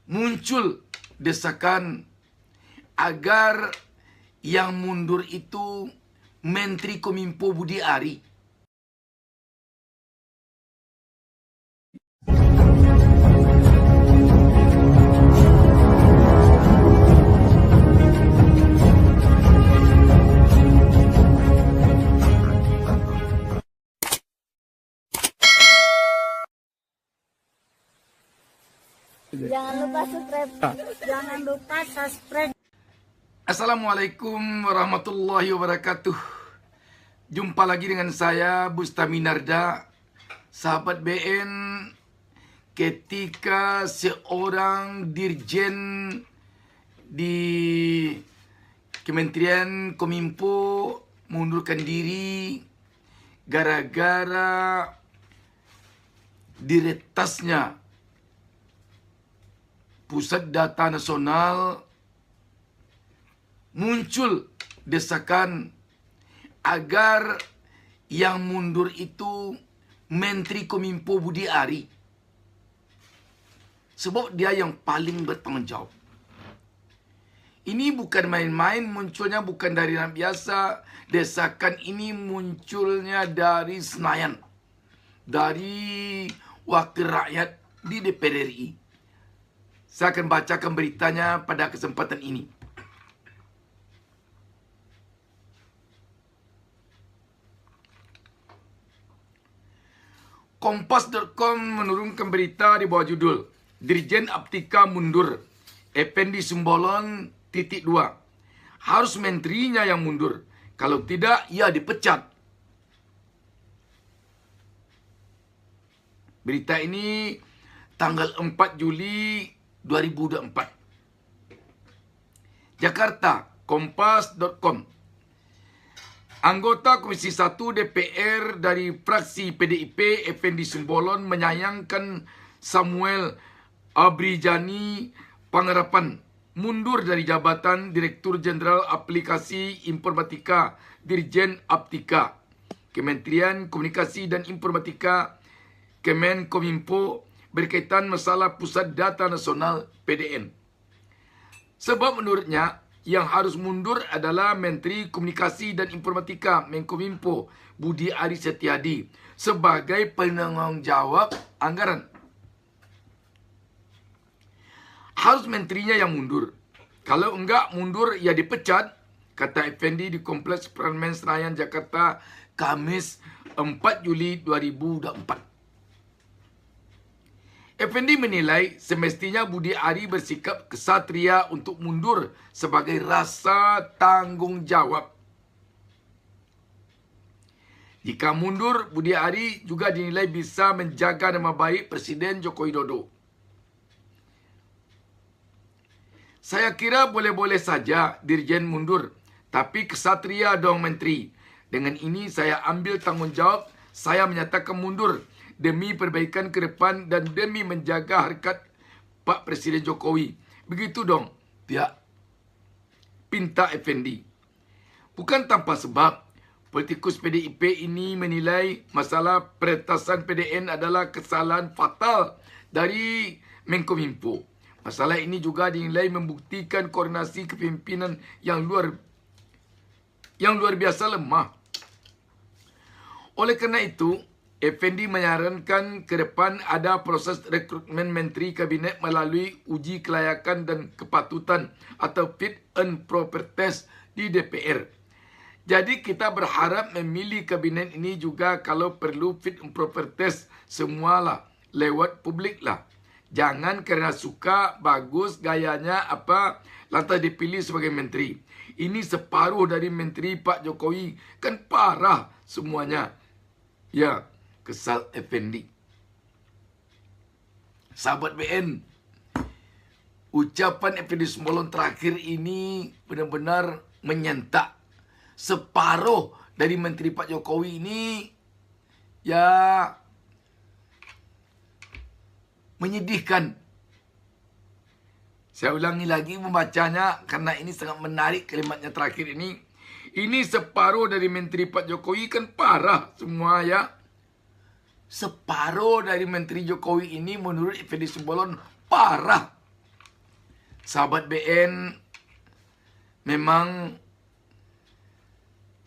muncul desakan agar yang mundur itu Menteri Kominfo Budi Ari. Jangan lupa subscribe. Jangan lupa subscribe. Assalamualaikum warahmatullahi wabarakatuh. Jumpa lagi dengan saya Bustami Narda, sahabat BN. Ketika seorang dirjen di Kementerian Kominfo mengundurkan diri gara-gara diretasnya Pusat Data Nasional, muncul desakan agar yang mundur itu Menteri Kominfo Budi Ari. Sebab dia yang paling bertanggung jawab. Ini bukan main-main, munculnya bukan dari orang biasa. Desakan ini munculnya dari Senayan, dari wakil rakyat di DPR RI. Saya akan bacakan beritanya pada kesempatan ini. Kompas.com menurunkan berita di bawah judul Dirjen Aptika mundur, Effendi Simbolon _2. Harus menterinya yang mundur, kalau tidak ia dipecat. Berita ini tanggal 4 Juli 2024. Jakarta, Kompas.com. Anggota Komisi 1 DPR dari fraksi PDIP, Effendi Simbolon, menyayangkan Samuel Abrijani Pangerapan mundur dari jabatan Direktur Jenderal Aplikasi Informatika Dirjen Aptika, Kementerian Komunikasi dan Informatika, Kemenkominfo, berkaitan masalah Pusat Data Nasional PDN. Sebab menurutnya yang harus mundur adalah Menteri Komunikasi dan Informatika Menkominfo Budi Ari Setiadi sebagai penanggung jawab anggaran. Harus menterinya yang mundur. Kalau enggak mundur ya dipecat, kata Effendi di Kompleks Parlemen Senayan, Jakarta, Kamis 4 Juli 2024. Effendi menilai semestinya Budi Ari bersikap kesatria untuk mundur sebagai rasa tanggung jawab. Jika mundur, Budi Ari juga dinilai bisa menjaga nama baik Presiden Joko Widodo. Saya kira boleh-boleh saja Dirjen mundur, tapi kesatria dong Menteri. Dengan ini saya ambil tanggung jawab, saya menyatakan mundur demi perbaikan ke depan dan demi menjaga harkat Pak Presiden Jokowi. Begitu dong pihak pinta Effendi. Bukan tanpa sebab, politikus PDIP ini menilai masalah peretasan PDN adalah kesalahan fatal dari Menkominfo. Masalah ini juga dinilai membuktikan koordinasi kepimpinan yang luar biasa lemah. Oleh karena itu, Effendi menyarankan ke depan ada proses rekrutmen Menteri Kabinet melalui uji kelayakan dan kepatutan atau fit and proper test di DPR. Jadi kita berharap memilih kabinet ini juga kalau perlu fit and proper test semualah lewat publik lah. Jangan kerana suka, bagus, gayanya apa, lantas dipilih sebagai menteri. Ini separuh dari menteri Pak Jokowi, kan parah semuanya. Ya, kesal Effendi. Sahabat BN, ucapan Effendi Simbolon terakhir ini benar-benar menyentak. Separuh dari menteri Pak Jokowi ini ya menyedihkan. Saya ulangi lagi membacanya karena ini sangat menarik kalimatnya terakhir ini. Ini separuh dari menteri Pak Jokowi, kan parah semua ya. Separuh dari menteri Jokowi ini menurut Effendi Simbolon parah. sahabat BN, memang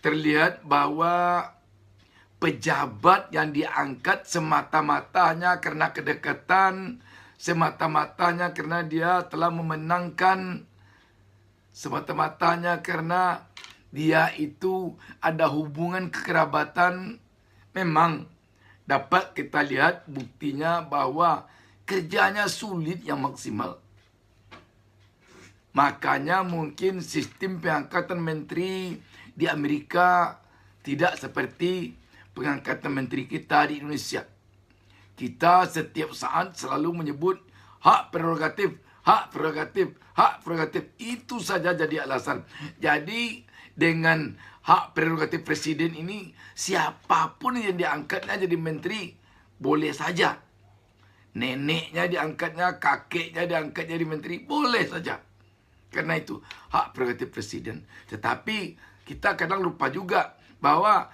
terlihat bahwa pejabat yang diangkat semata-matanya karena kedekatan, semata-matanya karena dia telah memenangkan, semata-matanya karena dia itu ada hubungan kekerabatan, memang dapat kita lihat buktinya bahwa kerjanya sulit yang maksimal. Makanya mungkin sistem pengangkatan menteri di Amerika tidak seperti pengangkatan menteri kita di Indonesia. Kita setiap saat selalu menyebut hak prerogatif, hak prerogatif, hak prerogatif. Itu saja jadi alasan. Jadi dengan hak prerogatif presiden ini, siapapun yang diangkatnya jadi menteri boleh saja. Neneknya diangkatnya, kakeknya diangkat jadi menteri, boleh saja. Karena itu hak prerogatif presiden. Tetapi kita kadang lupa juga bahwa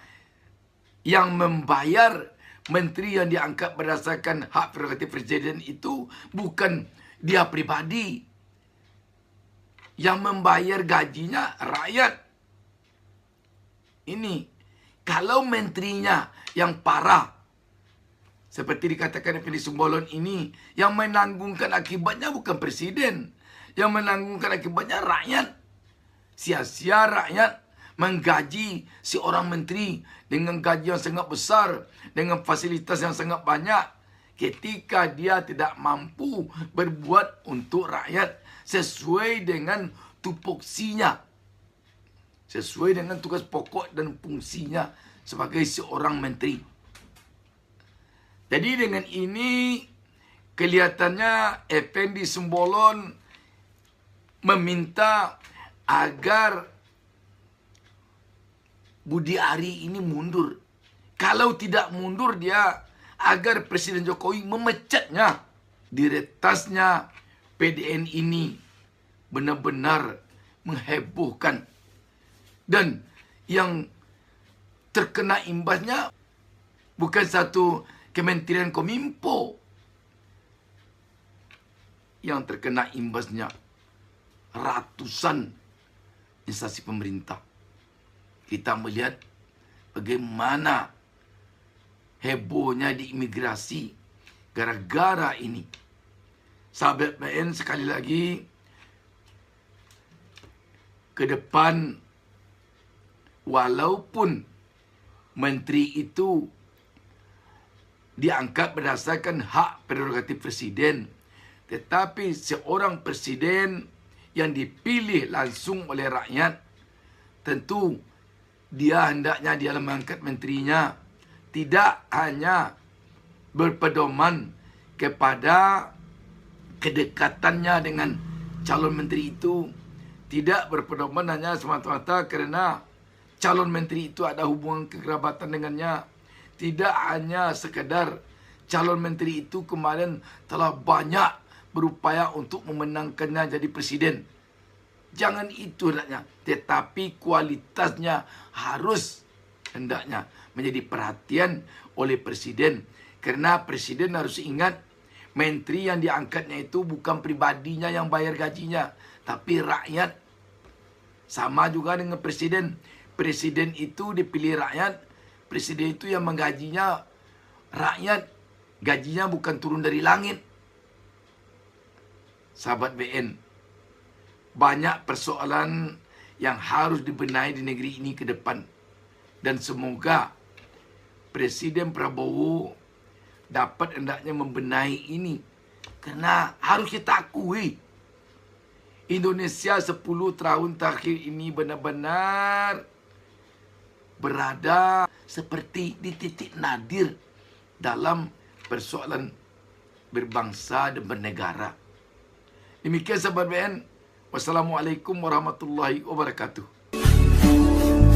yang membayar menteri yang diangkat berdasarkan hak prerogatif presiden itu bukan dia pribadi. Yang membayar gajinya rakyat. Ini kalau menterinya yang parah, seperti dikatakan Effendi Simbolon ini, yang menanggungkan akibatnya bukan presiden, yang menanggungkan akibatnya rakyat. Sia-sia rakyat menggaji seorang menteri dengan gaji yang sangat besar, dengan fasilitas yang sangat banyak, ketika dia tidak mampu berbuat untuk rakyat sesuai dengan tupoksinya, sesuai dengan tugas pokok dan fungsinya sebagai seorang menteri. Jadi dengan ini kelihatannya Effendi Simbolon meminta agar Budi Ari ini mundur. Kalau tidak mundur dia, agar Presiden Jokowi memecatnya. Diretasnya PDN ini benar-benar menghebohkan. Dan yang terkena imbasnya bukan satu Kementerian Kominfo. Yang terkena imbasnya ratusan instansi pemerintah. Kita melihat bagaimana hebohnya di imigrasi gara-gara ini. Sahabat PN, sekali lagi, ke depan walaupun menteri itu diangkat berdasarkan hak prerogatif presiden, tetapi seorang presiden yang dipilih langsung oleh rakyat, tentu dia hendaknya dia mengangkat menterinya tidak hanya berpedoman kepada kedekatannya dengan calon menteri itu, tidak berpedoman hanya semata-mata kerana calon menteri itu ada hubungan kekerabatan dengannya, tidak hanya sekedar calon menteri itu kemarin telah banyak berupaya untuk memenangkannya jadi presiden. Jangan itu hendaknya, tetapi kualitasnya harus hendaknya menjadi perhatian oleh presiden. Karena presiden harus ingat, menteri yang diangkatnya itu bukan pribadinya yang bayar gajinya, tapi rakyat. Sama juga dengan presiden. Presiden itu dipilih rakyat, presiden itu yang menggajinya rakyat. Gajinya bukan turun dari langit. Sahabat BN, banyak persoalan yang harus dibenahi di negeri ini ke depan. Dan semoga Presiden Prabowo dapat hendaknya membenahi ini. Karena harus kita akui, Indonesia 10 tahun terakhir ini benar-benar berada seperti di titik nadir dalam persoalan berbangsa dan bernegara. Demikian sahabat BN. Wassalamualaikum warahmatullahi wabarakatuh.